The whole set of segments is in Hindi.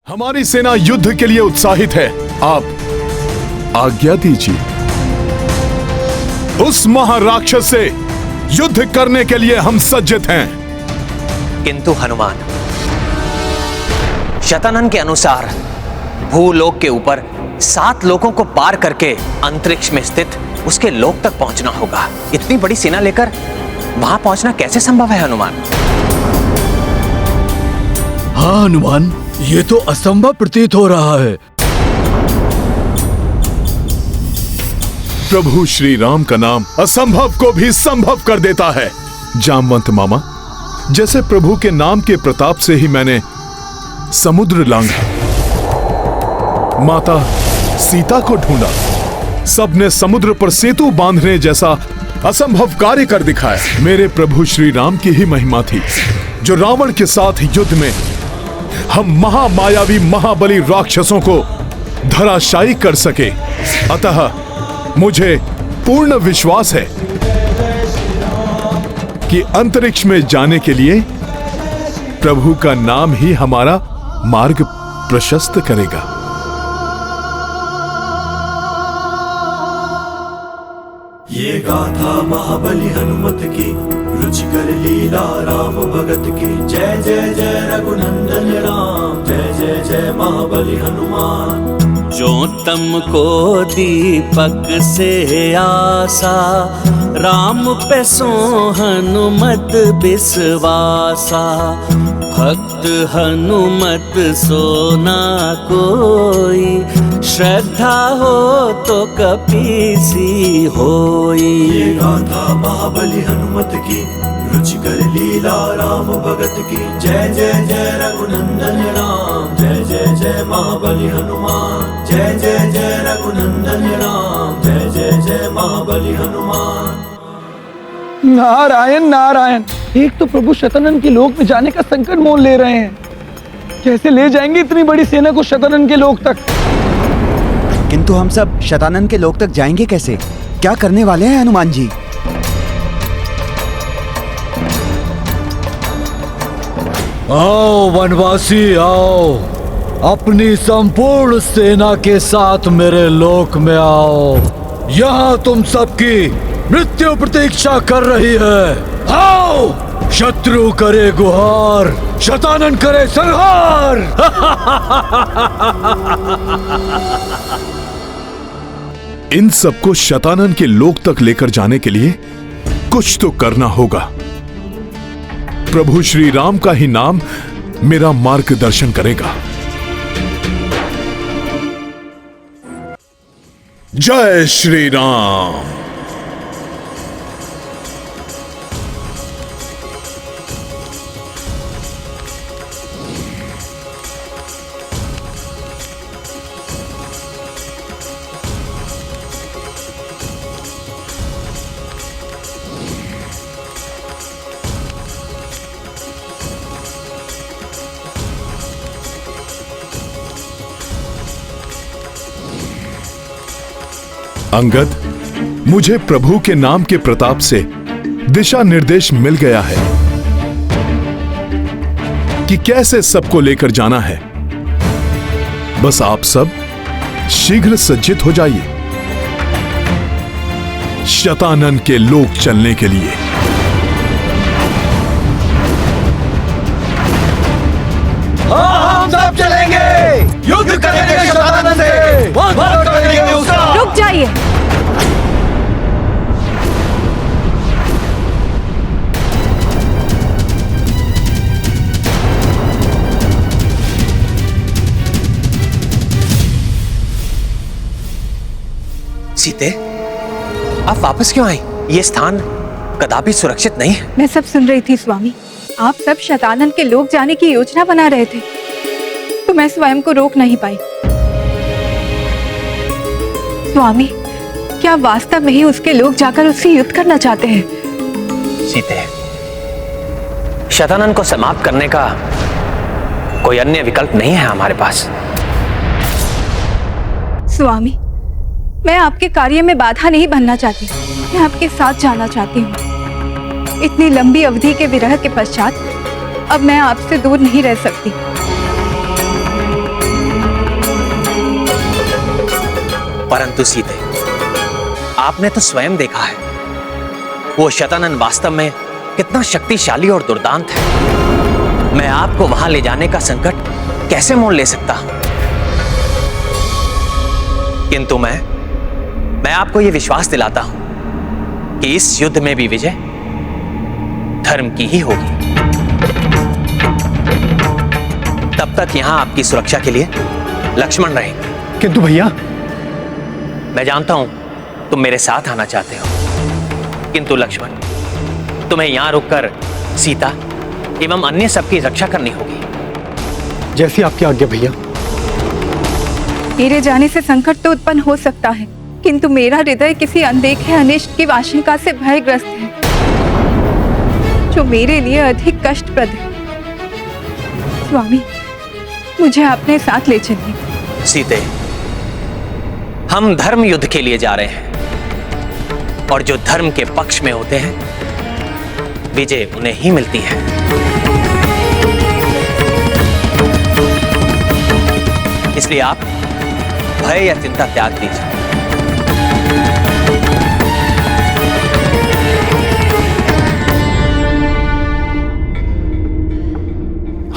हमारी सेना युद्ध के लिए उत्साहित है। आप आज्ञा दीजिए। उस महाराक्षस से युद्ध करने के लिए हम सज्जित हैं। किंतु हनुमान, शतानन के अनुसार भूलोक के ऊपर 7 लोकों को पार करके अंतरिक्ष में स्थित उसके लोक तक पहुंचना होगा। इतनी बड़ी सेना लेकर वहां पहुंचना कैसे संभव है हनुमान? हाँ हनुमान, ये तो असंभव प्रतीत हो रहा है। प्रभु श्री राम का नाम असंभव को भी संभव कर देता है। जामवंत मामा, जैसे प्रभु के नाम के प्रताप से ही मैंने समुद्र लांघा, माता सीता को ढूंढा, सबने समुद्र पर सेतु बांधने जैसा असंभव कार्य कर दिखाया। मेरे प्रभु श्री राम की ही महिमा थी जो रावण के साथ युद्ध में हम महामायावी महाबली राक्षसों को धराशायी कर सके। अतः मुझे पूर्ण विश्वास है कि अंतरिक्ष में जाने के लिए प्रभु का नाम ही हमारा मार्ग प्रशस्त करेगा। ये गाथा महाबली हनुमत की, रुचिकर लीला राम भगत की। जय जय जय रघुनंदन राम, जय जय जय महाबली हनुमान। जो तम को दीपक से आसा, राम पे सो हनुमत बिसवासा। भक्त हनुमत सोना कोई, श्रद्धा हो तो कपीसी होई। ये गाथा महाबली हनुमत की, रुचिकर लीला राम भगत की। जय जय जय रघुनंदन राम, जय जय जय महाबली हनुमान। जय जय जय रघुनंदन राम, जय जय जय महाबली हनुमान। नारायण नारायण, एक तो प्रभु शतानन के लोक में जाने का संकट मोल ले रहे हैं। कैसे ले जाएंगे इतनी बड़ी सेना को शतानन के लोक तक? किंतु हम सब शतानन के लोक तक जाएंगे कैसे? क्या करने वाले हैं हनुमान जी? आओ वनवासी आओ, अपनी संपूर्ण सेना के साथ मेरे लोक में आओ। यहाँ तुम सबकी मृत्यु प्रतीक्षा कर रही है। आओ, शत्रु करे गुहार, शतानन करे संहार। इन सबको शतानन के लोक तक लेकर जाने के लिए कुछ तो करना होगा। प्रभु श्री राम का ही नाम मेरा मार्गदर्शन करेगा। जय श्री राम। अंगद, मुझे प्रभु के नाम के प्रताप से दिशा निर्देश मिल गया है कि कैसे सबको लेकर जाना है। बस आप सब शीघ्र सज्जित हो जाइए शतानन के लोक चलने के लिए। हम सब चलेंगे, युद्ध करेंगे शतानन से, करेंगे उसका। रुक जाइए। सीते, आप वापस क्यों आई? ये स्थान कदापि सुरक्षित नहीं है। मैं सब सुन रही थी स्वामी। आप सब शतानन के लोक जाने की योजना बना रहे थे, तो मैं स्वयं को रोक नहीं पाई। स्वामी, क्या वास्तव में ही उसके लोग जाकर उससे युद्ध करना चाहते हैं? सीते, शतानन को समाप्त करने का कोई अन्य विकल्प नहीं है हमारे पास। स्वामी, मैं आपके कार्य में बाधा नहीं बनना चाहती, मैं आपके साथ जाना चाहती हूँ। इतनी लंबी अवधि के विरह के पश्चात अब मैं आपसे दूर नहीं रह सकती। परंतु सीते, आपने तो स्वयं देखा है वो शतानन वास्तव में कितना शक्तिशाली और दुर्दांत है। मैं आपको वहां ले जाने का संकट कैसे मोल ले सकता हूं? किंतु मैं आपको यह विश्वास दिलाता हूं कि इस युद्ध में भी विजय धर्म की ही होगी। तब तक यहां आपकी सुरक्षा के लिए लक्ष्मण रहेंगे। किंतु भैया, मैं जानता हूं तुम मेरे साथ आना चाहते हो, किंतु लक्ष्मण, तुम्हें यहां रुककर सीता एवं अन्य सबकी रक्षा करनी होगी। जैसी आपकी आज्ञा भैया। मेरे जाने से संकट तो उत्पन्न हो सकता है, किंतु मेरा हृदय किसी अनदेखे अनिष्ट की आशंका से भयग्रस्त है, जो मेरे लिए अधिक कष्टप्रद है। स्वामी, मुझे अपने साथ ले चलिए। सीते, हम धर्म युद्ध के लिए जा रहे हैं, और जो धर्म के पक्ष में होते हैं विजय उन्हें ही मिलती है। इसलिए आप भय या चिंता त्याग दीजिए।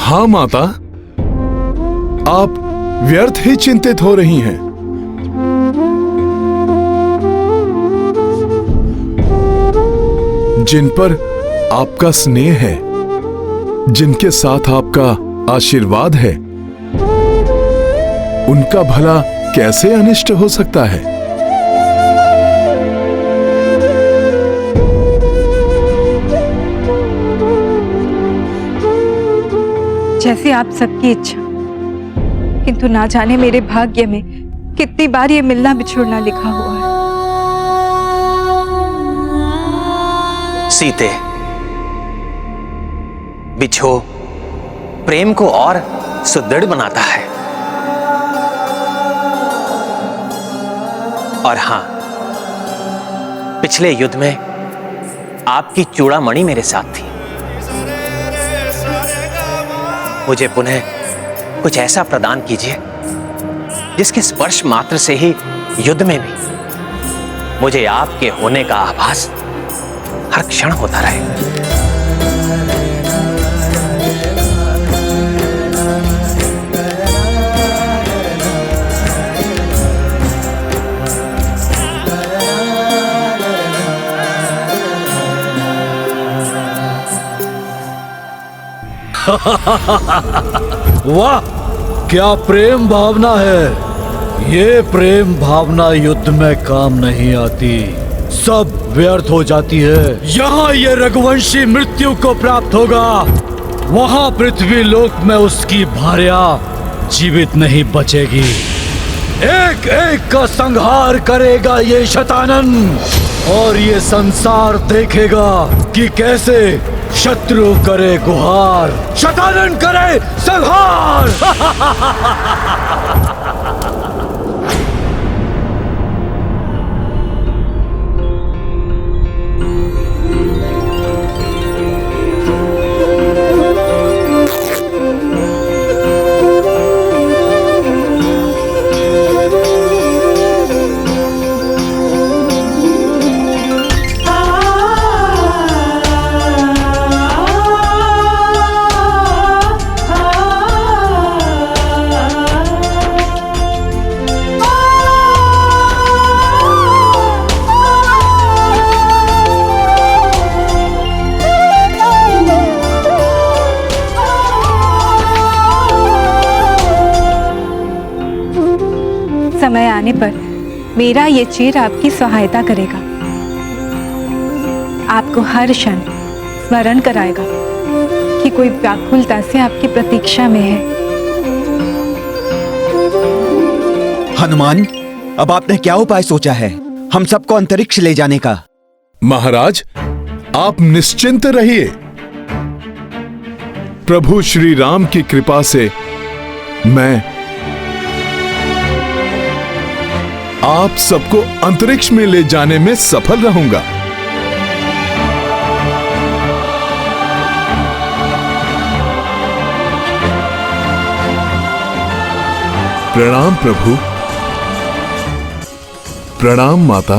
हाँ माता, आप व्यर्थ ही चिंतित हो रही हैं। जिन पर आपका स्नेह है, जिनके साथ आपका आशीर्वाद है, उनका भला कैसे अनिष्ट हो सकता है? जैसे आप सबकी इच्छा, किंतु ना जाने मेरे भाग्य में कितनी बार ये मिलना बिछुड़ना लिखा हुआ है। सीते, बिछो प्रेम को और सुदृढ़ बनाता है। और हां, पिछले युद्ध में आपकी चूड़ामणि मेरे साथ थी। मुझे पुनः कुछ ऐसा प्रदान कीजिए जिसके स्पर्श मात्र से ही युद्ध में भी मुझे आपके होने का आभास हर क्षण होता रहे। वाह, क्या प्रेम भावना है। ये प्रेम भावना युद्ध में काम नहीं आती, सब व्यर्थ हो जाती है। यहाँ ये रघुवंशी मृत्यु को प्राप्त होगा, वहाँ पृथ्वी लोक में उसकी भार्या जीवित नहीं बचेगी। एक एक का संहार करेगा ये शतानन, और ये संसार देखेगा कि कैसे शत्रु करे गुहार, शतानन करे संहार। समय आने पर मेरा ये चीर आपकी सहायता करेगा, आपको हर क्षण स्मरण कराएगा कि कोई व्याकुलता से आपकी प्रतीक्षा में है। हनुमान, अब आपने क्या उपाय सोचा है हम सबको अंतरिक्ष ले जाने का? महाराज, आप निश्चिंत रहिए। प्रभु श्री राम की कृपा से मैं आप सबको अंतरिक्ष में ले जाने में सफल रहूंगा। प्रणाम प्रभु। प्रणाम माता।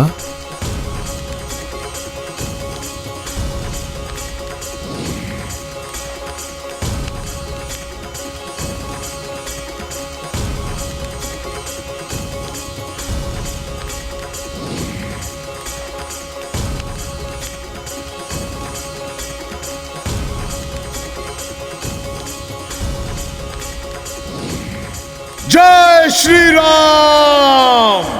जय श्री राम।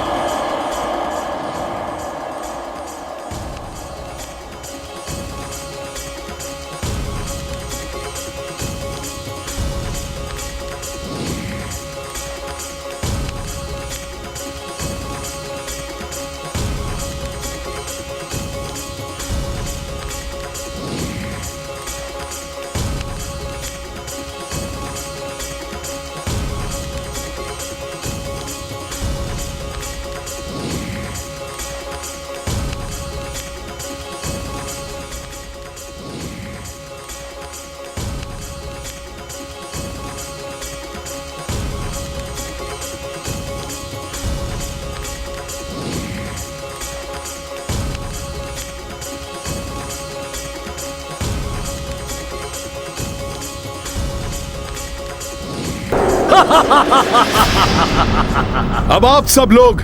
अब आप सब लोग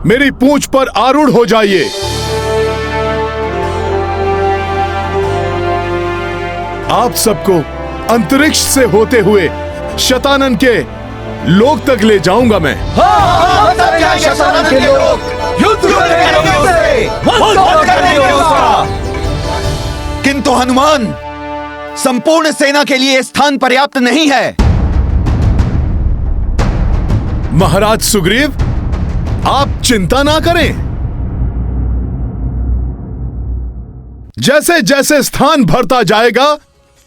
मेरी पूंछ पर आरूढ़ हो जाइए। आप सबको अंतरिक्ष से होते हुए शतानन के लोक तक ले जाऊंगा मैं। शतानन के लोग युद्ध किंतु हनुमान, संपूर्ण सेना के लिए स्थान पर्याप्त नहीं है। महाराज सुग्रीव, आप चिंता ना करें। जैसे जैसे स्थान भरता जाएगा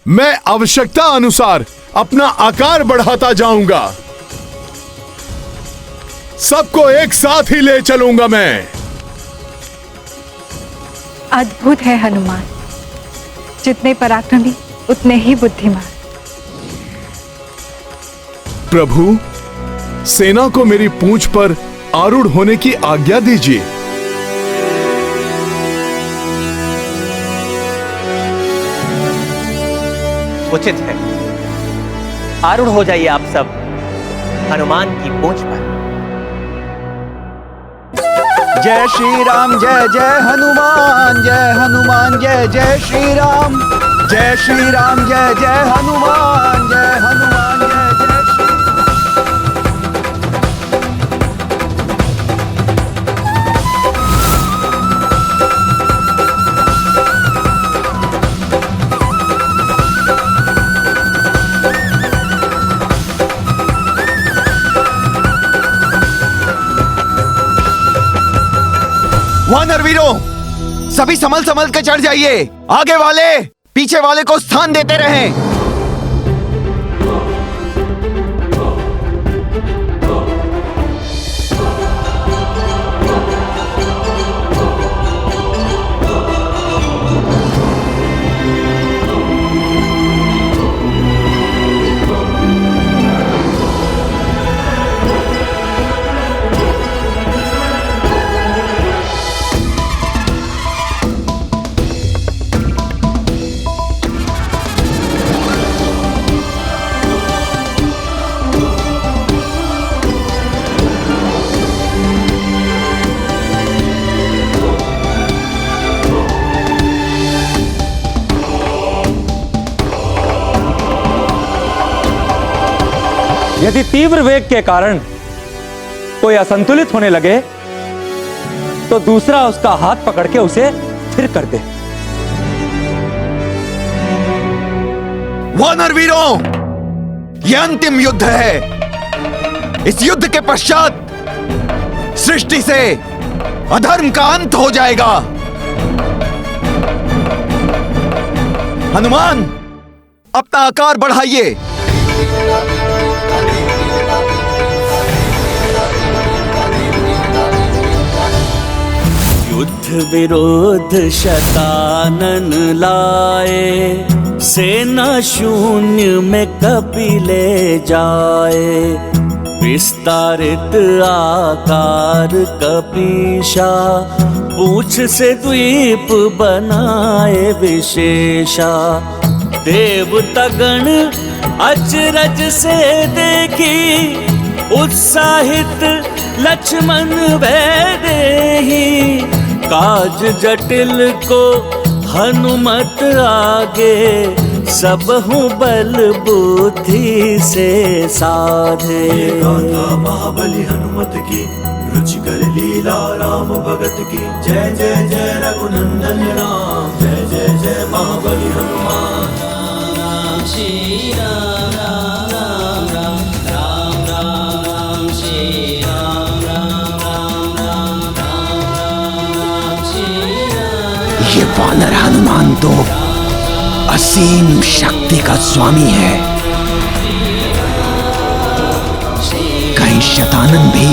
मैं आवश्यकता अनुसार अपना आकार बढ़ाता जाऊंगा। सबको एक साथ ही ले चलूंगा मैं। अद्भुत है हनुमान, जितने पराक्रमी उतने ही बुद्धिमान। प्रभु, सेना को मेरी पूंछ पर आरूढ़ होने की आज्ञा दीजिए। उचित है, आरूढ़ हो जाइए आप सब हनुमान की पूंछ पर। जय श्री राम, जय जय हनुमान, जय हनुमान, जय जय श्री राम। जय श्री राम, जय जय हनुमान, जय हनुमान, जय जय श्री। वानर वीरों, सभी संभल संभल के चढ़ जाइए। आगे वाले पीछे वाले को स्थान देते रहें। यदि तीव्र वेग के कारण कोई असंतुलित होने लगे तो दूसरा उसका हाथ पकड़ के उसे स्थिर कर दे। वानर वीरों, यह अंतिम युद्ध है। इस युद्ध के पश्चात सृष्टि से अधर्म का अंत हो जाएगा। हनुमान, अपना आकार बढ़ाइए। युद्ध विरोध शतानन लाए, सेना शून्य में कपि ले जाए। विस्तारित आकार कपीशा, पूंछ से द्वीप बनाए विशेषा। देवतागण अचरज से देखी, उत्साहित लक्ष्मण वैदेही। काज जटिल को हनुमत आगे, सब हूँ बल बुद्धि से साधे। गाथा महाबली हनुमत की, रुचिकर लीला राम भगत की। जय जय जय रघुनंदन राम, जय जय जय महाबली हनुमान। राम श्री राम राम राम राम राम राम श्री राम राम राम राम राम श्री राम। ये वानर हनुमान तो असीम शक्ति का स्वामी है। कहीं शतानन भी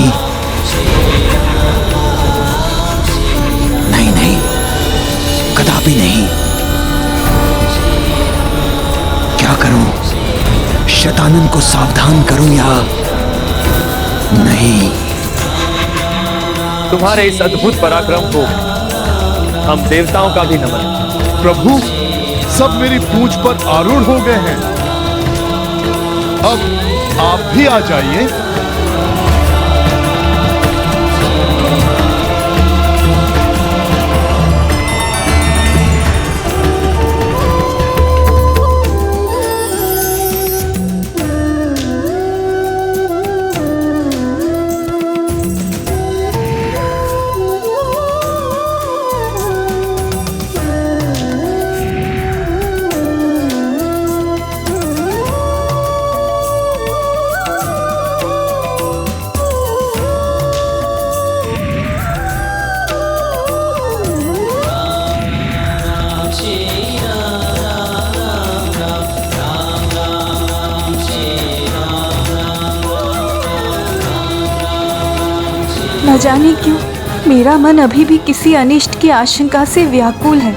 नहीं, नहीं, कदापि नहीं। क्या करूं? शतानन को सावधान करूं या नहीं? तुम्हारे इस अद्भुत पराक्रम को हम देवताओं का भी नमन। प्रभु, सब मेरी पूंछ पर आरूढ़ हो गए हैं। अब आप भी आ जाइए। न जाने क्यों मेरा मन अभी भी किसी अनिष्ट की आशंका से व्याकुल है।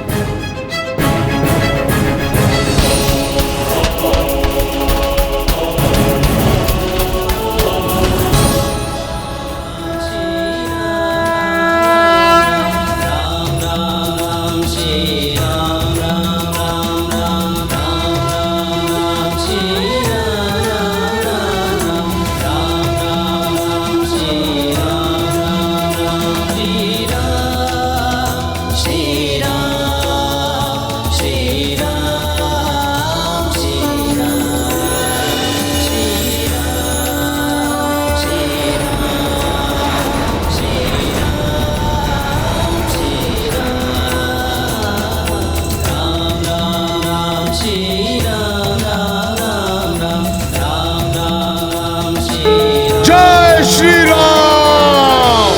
जय श्री राम।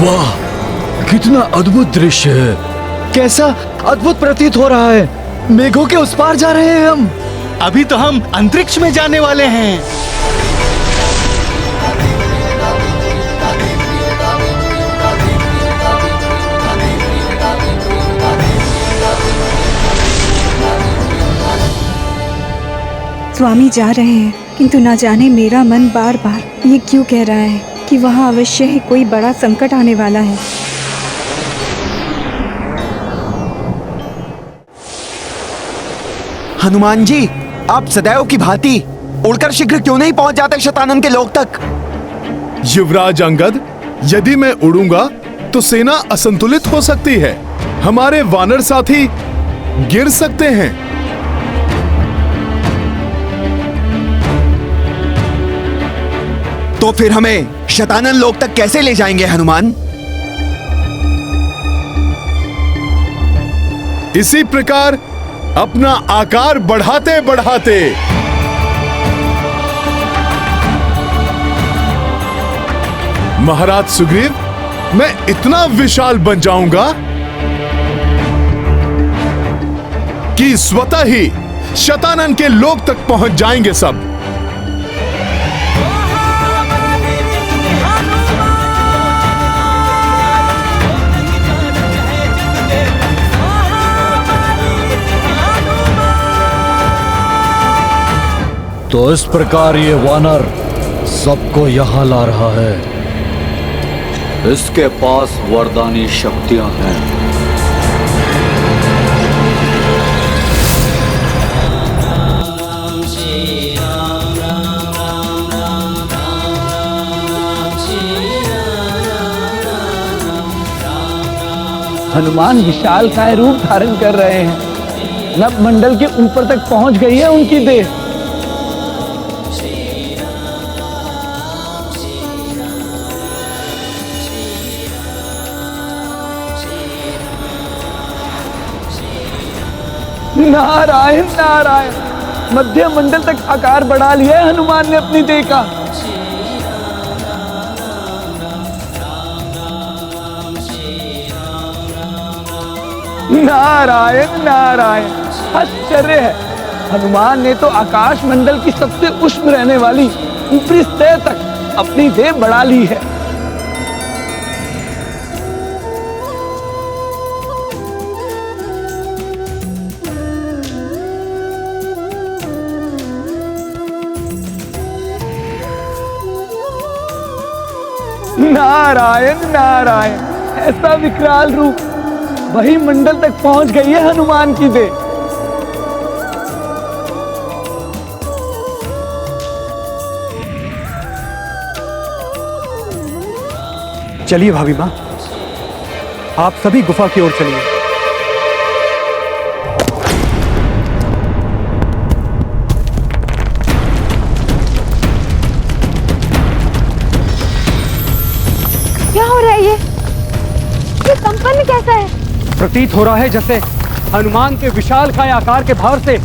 वाह, कितना अद्भुत दृश्य है। कैसा अद्भुत प्रतीत हो रहा है। मेघों के उस पार जा रहे हैं हम। अभी तो हम अंतरिक्ष में जाने वाले हैं। स्वामी जा रहे हैं, किंतु न जाने मेरा मन बार बार ये क्यों कह रहा है कि वहाँ अवश्य ही कोई बड़ा संकट आने वाला है। हनुमान जी, आप सदैव की भांति उड़कर शीघ्र क्यों नहीं पहुंच जाते शतानन के लोक तक? युवराज अंगद, यदि मैं उड़ूंगा तो सेना असंतुलित हो सकती है। हमारे वानर साथी गिर सकते हैं। तो फिर हमें शतानन लोक तक कैसे ले जाएंगे हनुमान? इसी प्रकार अपना आकार बढ़ाते बढ़ाते महाराज सुग्रीव, मैं इतना विशाल बन जाऊंगा कि स्वतः ही शतानन के लोक तक पहुंच जाएंगे सब। तो इस प्रकार ये वानर सबको यहाँ ला रहा है। इसके पास वरदानी शक्तियां हैं। हनुमान विशालकाय रूप धारण कर रहे हैं। नभ मंडल के ऊपर तक पहुंच गई है उनकी देह। नारायण नारायण, मध्य मंडल तक आकार बढ़ा लिया है हनुमान ने अपनी देह का। नारायण नारायण, आश्चर्य है, हनुमान ने तो आकाश मंडल की सबसे उष्ण रहने वाली ऊपरी सतह तक अपनी देह बढ़ा ली है। नारायण नारायण, ऐसा विकराल रूप, वही मंडल तक पहुंच गई है हनुमान की देह। चलिए भाभी माँ, आप सभी गुफा की ओर चलिए। क्या हो रहा है ये कंपन कैसा है? प्रतीत हो रहा है जैसे हनुमान के विशालकाय आकार के भार से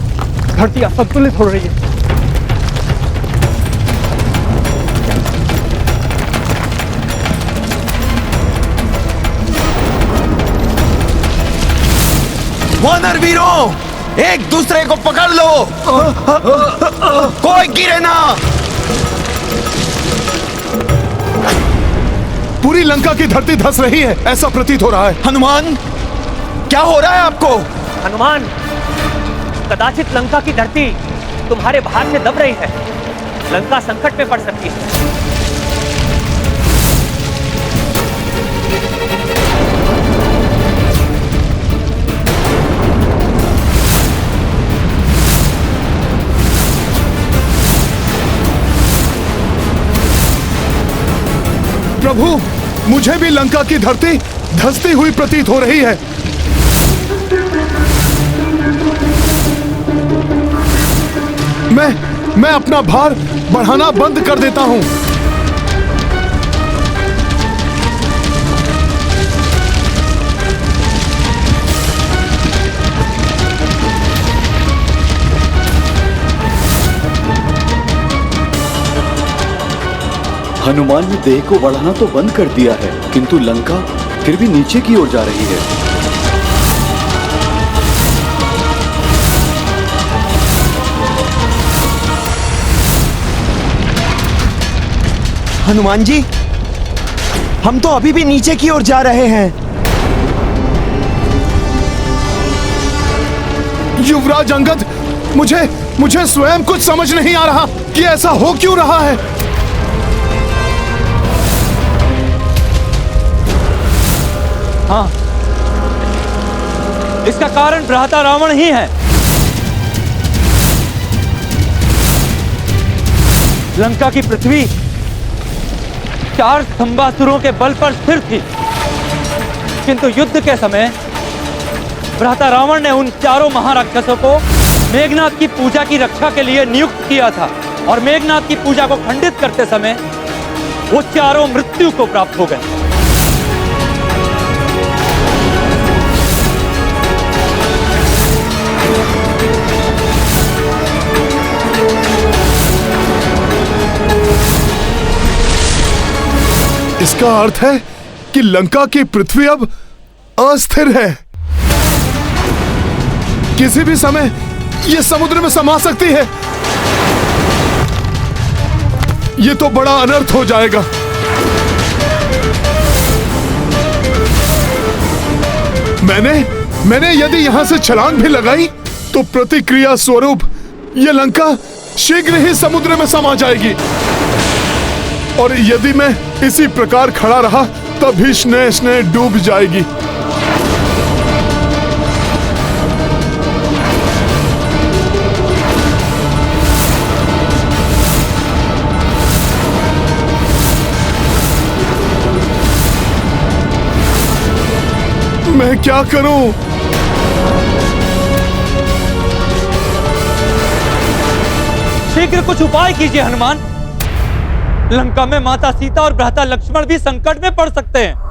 धरती असंतुलित हो रही है। वानर वीरों, एक दूसरे को पकड़ लो, कोई गिरे ना। पूरी लंका की धरती धंस रही है, ऐसा प्रतीत हो रहा है। हनुमान, क्या हो रहा है आपको? हनुमान, कदाचित लंका की धरती तुम्हारे भार से दब रही है। लंका संकट में पड़ सकती है। प्रभु, मुझे भी लंका की धरती धंसती हुई प्रतीत हो रही है। मैं अपना भार बढ़ाना बंद कर देता हूं। हनुमान ने देह को बढ़ाना तो बंद कर दिया है, किंतु लंका फिर भी नीचे की ओर जा रही है। हनुमान जी, हम तो अभी भी नीचे की ओर जा रहे हैं। युवराज अंगद, मुझे स्वयं कुछ समझ नहीं आ रहा कि ऐसा हो क्यों रहा है। हाँ, इसका कारण भ्राता रावण ही है। लंका की पृथ्वी 4 स्तंभासुरों के बल पर स्थिर थी, किंतु युद्ध के समय भ्राता रावण ने उन चारों महाराक्षसों को मेघनाथ की पूजा की रक्षा के लिए नियुक्त किया था, और मेघनाथ की पूजा को खंडित करते समय वो चारों मृत्यु को प्राप्त हो गए। इसका अर्थ है कि लंका की पृथ्वी अब अस्थिर है। किसी भी समय यह समुद्र में समा सकती है। यह तो बड़ा अनर्थ हो जाएगा। मैंने यदि यहां से छलांग भी लगाई तो प्रतिक्रिया स्वरूप यह लंका शीघ्र ही समुद्र में समा जाएगी। और यदि मैं इसी प्रकार खड़ा रहा तभी स्नेह डूब जाएगी। मैं क्या करूं? शीघ्र कुछ उपाय कीजिए हनुमान। लंका में माता सीता और भ्राता लक्ष्मण भी संकट में पड़ सकते हैं।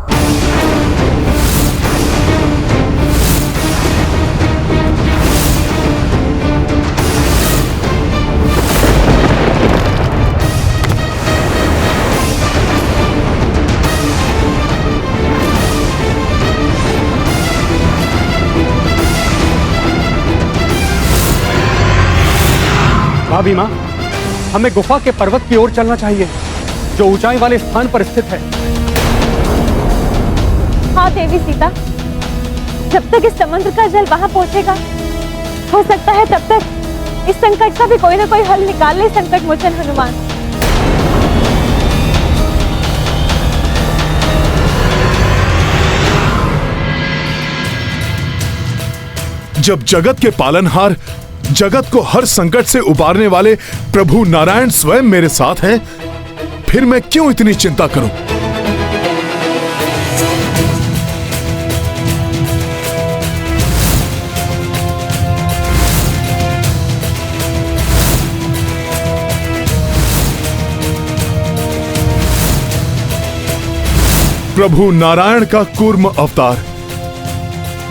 भाभी माँ, हमें गुफा के पर्वत की ओर चलना चाहिए जो ऊंचाई वाले स्थान पर स्थित है। हाँ देवी सीता, जब तक इस समुद्र का जल वहां पहुंचेगा, हो सकता है तब तक इस संकट का भी कोई ना कोई हल निकाल ले संकट मोचन हनुमान। जब जगत के पालनहार, जगत को हर संकट से उबारने वाले प्रभु नारायण स्वयं मेरे साथ हैं, फिर मैं क्यों इतनी चिंता करूं? प्रभु नारायण का कूर्म अवतार,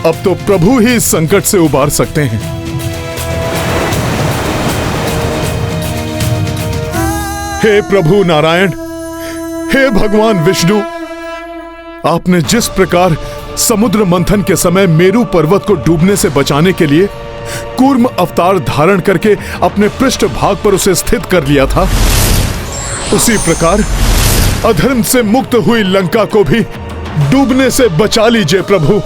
अब तो प्रभु ही इस संकट से उबार सकते हैं। हे प्रभु नारायण, हे भगवान विष्णु, आपने जिस प्रकार समुद्र मंथन के समय मेरू पर्वत को डूबने से बचाने के लिए कूर्म अवतार धारण करके अपने पृष्ठ भाग पर उसे स्थित कर लिया था, उसी प्रकार अधर्म से मुक्त हुई लंका को भी डूबने से बचा लीजिए प्रभु।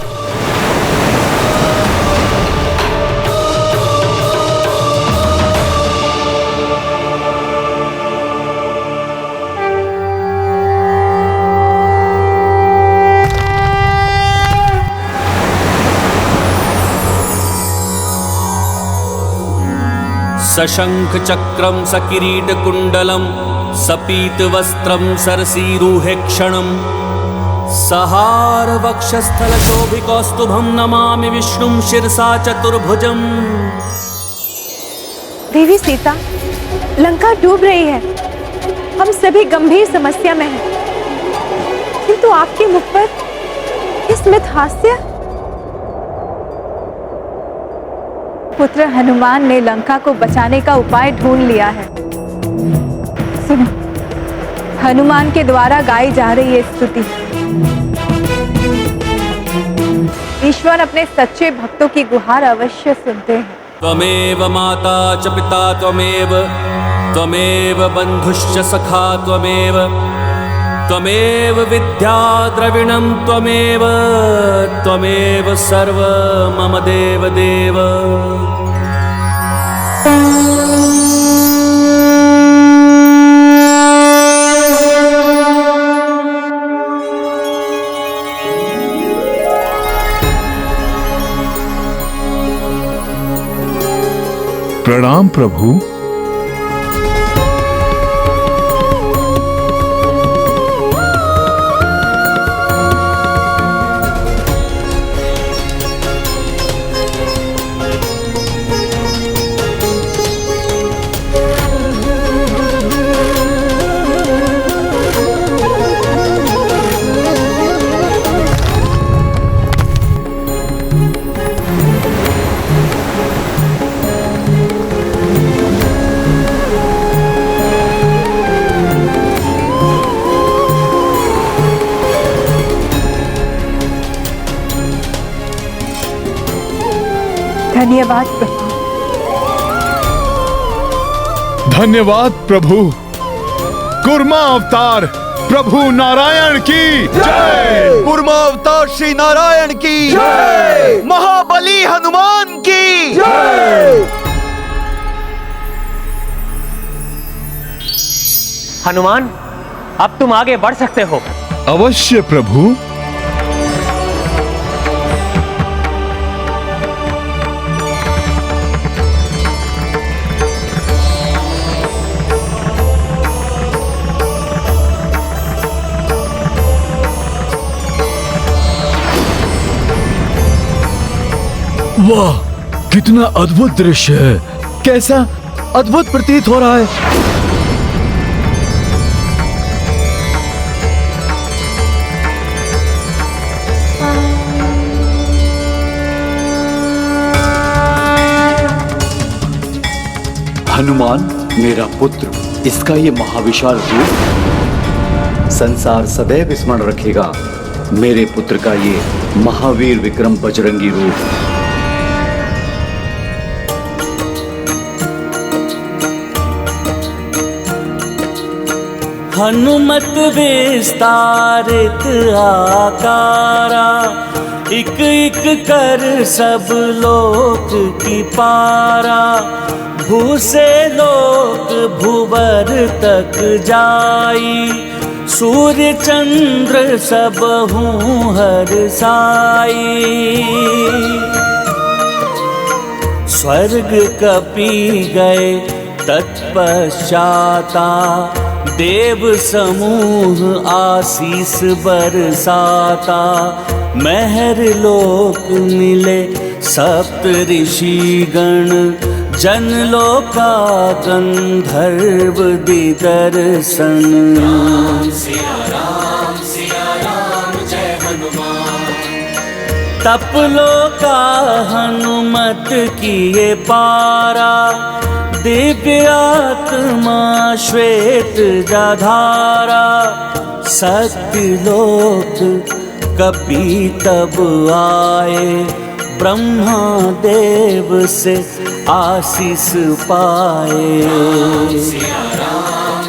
सशंख चक्रम सकिरीट कुंडलम सपीत वस्त्रम सरसीरुहे क्षणम सहार वक्षस्थल शोभिकौस्तुभम नमामि विष्णुम शिरसा चतुर्भुजम। देवी सीता, लंका डूब रही है, हम सभी गंभीर समस्या में हैं, किंतु आपके मुख पर ये स्मित हास्य। पुत्र हनुमान ने लंका को बचाने का उपाय ढूंढ लिया है। सुनो, हनुमान के द्वारा गाई जा रही है स्तुति। ईश्वर अपने सच्चे भक्तों की गुहार अवश्य सुनते हैं। त्वमेव माता च पिता त्वमेव, त्वमेव बंधुश्च सखा त्वमेव, त्वमेव विद्या द्रविणं त्वमेव, त्वमेव सर्व मम देव देव। प्रणाम प्रभु। धन्यवाद प्रभु। धन्यवाद प्रभु। कूर्मा अवतार प्रभु नारायण की जय। कूर्मा अवतार श्री नारायण की जय। महाबली हनुमान की जय। हनुमान, अब तुम आगे बढ़ सकते हो। अवश्य प्रभु। वाह, कितना अद्भुत दृश्य है। कैसा अद्भुत प्रतीत हो रहा है। हनुमान मेरा पुत्र, इसका ये महाविशाल रूप संसार सदैव स्मरण रखेगा। मेरे पुत्र का ये महावीर विक्रम बजरंगी रूप। हनुमत विस्तारित आकारा, एक एक कर सब लोक की पारा। भू से लोक भूवर तक जाई, सूर्य चंद्र सब हूँ हर साई। स्वर्ग कपि गए तत्पश्चाता, देव समूह आशीष बरसाता। महर लोक मिले सप्त ऋषि गण, जन लोका गंधर्व दिदर्शन। सिया राम जय हनुमान। तप लोका हनुमत किए पारा, दिव्य आत्मा श्वेत जधारा। सत्य लोक कपि तब आए, ब्रह्मा देव से आशीष पाए। सिया राम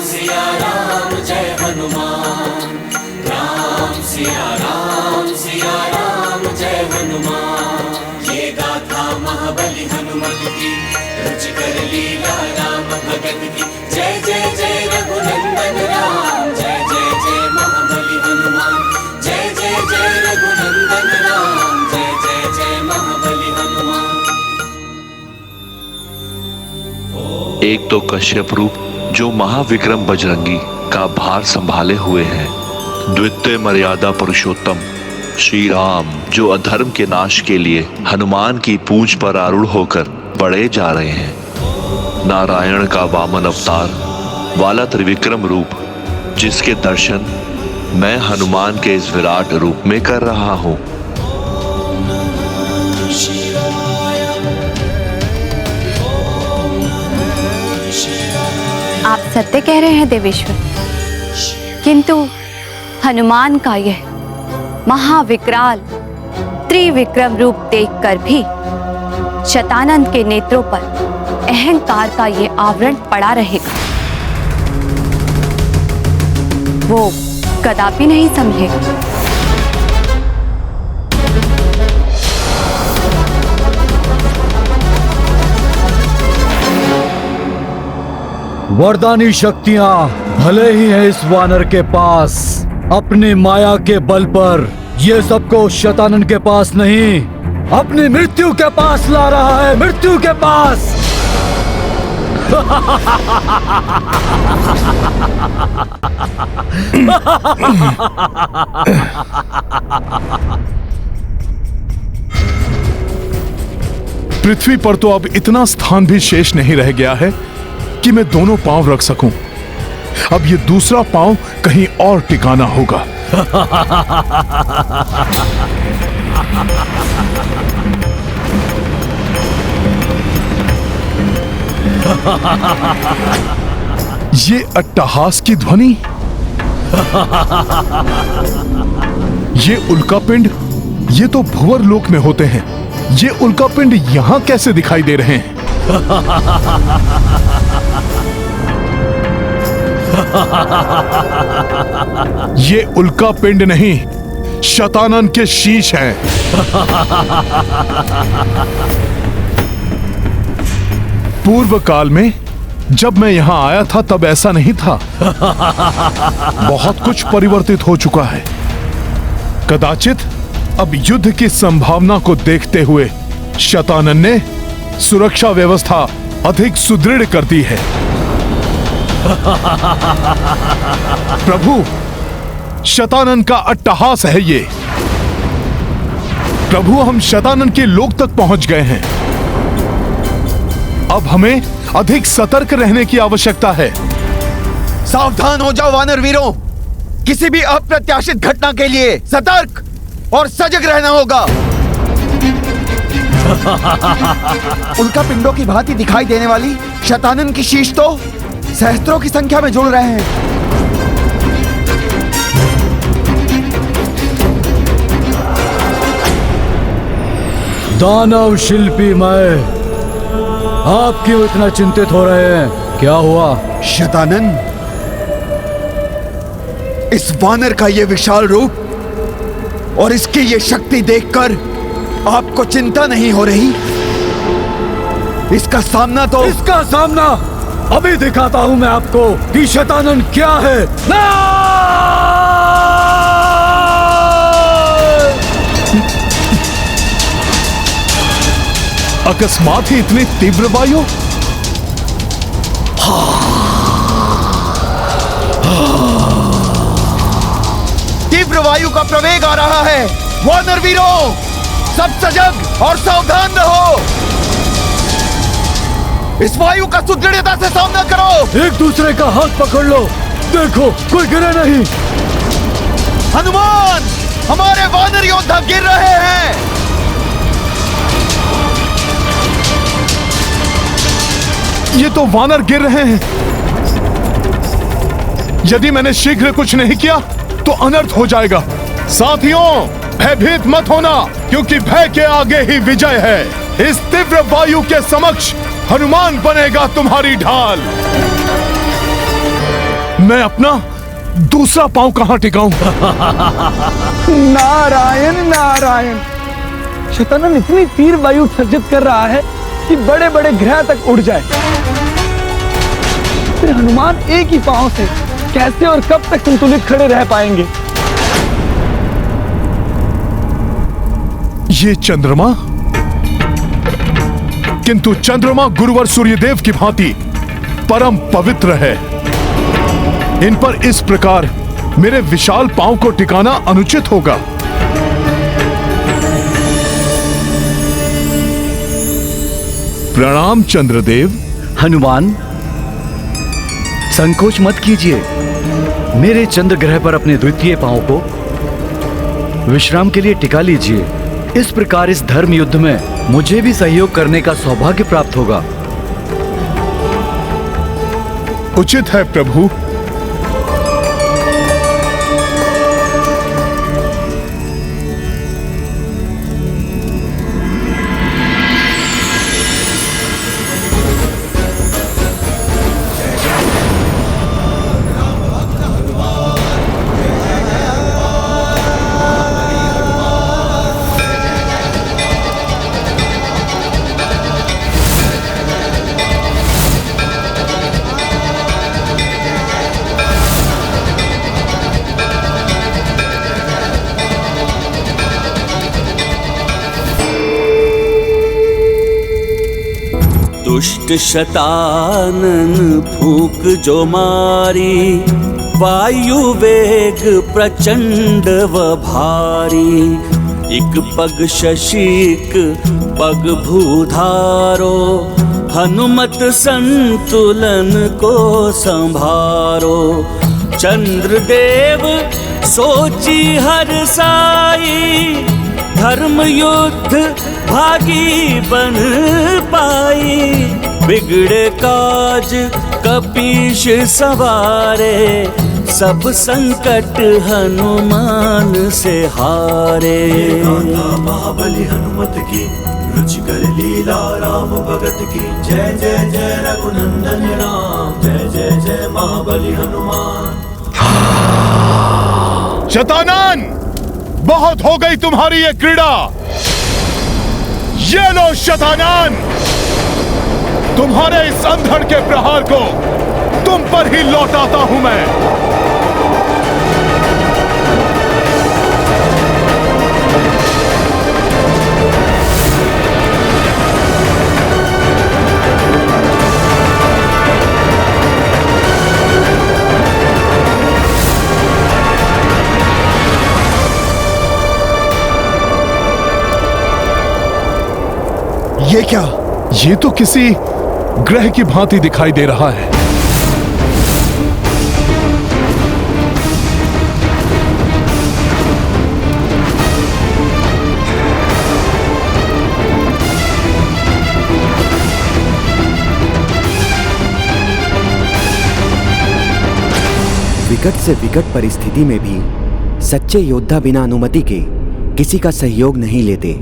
जय हनुमान। सिया राम जय हनुमान। ये गाथा महाबली हनुमत की, रुचिकर लीला राम भगत की। जय जय जय रघुनंदन राम, जय जय जय महाबली हनुमान। जय जय जय रघुनंदन राम, जय जय जय महाबली हनुमान। एक तो कश्यप रूप जो महाविक्रम बजरंगी का भार संभाले हुए हैं, द्वितीय मर्यादा पुरुषोत्तम श्री राम जो अधर्म के नाश के लिए हनुमान की पूंछ पर आरूढ़ होकर बढ़े जा रहे हैं, नारायण का वामन अवतार वाला त्रिविक्रम रूप जिसके दर्शन मैं हनुमान के इस विराट रूप में कर रहा हूं। आप सत्य कह रहे हैं देवेश्वर, किंतु हनुमान का यह महाविकराल त्रिविक्रम रूप देखकर भी शतानंद के नेत्रों पर अहंकार का ये आवरण पड़ा रहेगा। वो कदापि नहीं समझेगा। वरदानी शक्तियां भले ही है इस वानर के पास, अपनी माया के बल पर ये सबको शतानंद के पास नहीं, अपनी मृत्यु के पास ला रहा है। मृत्यु के पास। पृथ्वी पर तो अब इतना स्थान भी शेष नहीं रह गया है कि मैं दोनों पांव रख सकूं। अब ये दूसरा पांव कहीं और टिकाना होगा। ये अट्टहास की ध्वनि, ये उल्कापिंड, ये तो भुवर लोक में होते हैं। ये उल्कापिंड यहां कैसे दिखाई दे रहे हैं? ये उल्कापिंड नहीं, शतानंद के शीश हैं। पूर्व काल में जब मैं यहाँ आया था तब ऐसा नहीं था। बहुत कुछ परिवर्तित हो चुका है। कदाचित अब युद्ध की संभावना को देखते हुए शतानन ने सुरक्षा व्यवस्था अधिक सुदृढ़ कर दी है। प्रभु, शतानन का अट्टहास है ये। प्रभु, हम शतानन के लोक तक पहुंच गए हैं। अब हमें अधिक सतर्क रहने की आवश्यकता है। सावधान हो जाओ वानर वीरों, किसी भी अप्रत्याशित घटना के लिए सतर्क और सजग रहना होगा। उल्का पिंडों की भांति दिखाई देने वाली शतानन की शीश तो सहस्त्रों की संख्या में जुड़ रहे हैं। दानव शिल्पी मैं, आप क्यों इतना चिंतित हो रहे हैं? क्या हुआ? शतानन, इस वानर का ये विशाल रूप और इसकी ये शक्ति देखकर आपको चिंता नहीं हो रही? इसका सामना अभी दिखाता हूं मैं आपको कि शतानन क्या है। अकस्मात ही इतनी तीव्र वायु? तीव्र वायु का प्रवेग आ रहा है। वानर वीरों, सब सजग और सावधान रहो। इस वायु का सुदृढ़ता से सामना करो। एक दूसरे का हाथ पकड़ लो, देखो कोई गिरे नहीं। हनुमान, हमारे वानर योद्धा गिर रहे हैं। ये तो वानर गिर रहे हैं। यदि मैंने शीघ्र कुछ नहीं किया तो अनर्थ हो जाएगा। साथियों, भयभीत मत होना, क्योंकि भय के आगे ही विजय है। इस तीव्र वायु के समक्ष हनुमान बनेगा तुम्हारी ढाल। मैं अपना दूसरा पांव कहां टिकाऊं? नारायण नारायण, शतानन इतनी तीव्र वायु उत्सर्जित कर रहा है कि बड़े बड़े ग्रह तक उड़ जाए। फिर हनुमान एक ही पांव से कैसे और कब तक संतुलित खड़े रह पाएंगे? ये चंद्रमा, किंतु चंद्रमा गुरुवर सूर्यदेव की भांति परम पवित्र है। इन पर इस प्रकार मेरे विशाल पांव को टिकाना अनुचित होगा। प्रणाम चंद्रदेव। हनुमान, संकोच मत कीजिए। मेरे चंद्र ग्रह पर अपने द्वितीय पांव को विश्राम के लिए टिका लीजिए। इस प्रकार इस धर्म युद्ध में मुझे भी सहयोग करने का सौभाग्य प्राप्त होगा। उचित है प्रभु। दुष्ट शतानन फूक जो मारी, वायु वेग प्रचंड व भारी। एक पग शशीक पग भूधारो, हनुमत संतुलन को संभारो। चंद्रदेव सोची हर साई, धर्म युद्ध भागी बन पाई। बिगड़े काज कपीश सवारे, सब संकट हनुमान से हारे। महाबली हनुमत की रुचिकर लीला राम भगत की। जय जय जय रघुनंदन राम, जय जय जय महाबली हनुमान। शतानन, बहुत हो गई तुम्हारी ये क्रीड़ा। ये लो शतानन, तुम्हारे इस अंधड़ के प्रहार को तुम पर ही लौटाता हूं मैं। ये क्या? ये तो किसी ग्रह की भांति दिखाई दे रहा है। विकट से विकट परिस्थिति में भी सच्चे योद्धा बिना अनुमति के किसी का सहयोग नहीं लेते।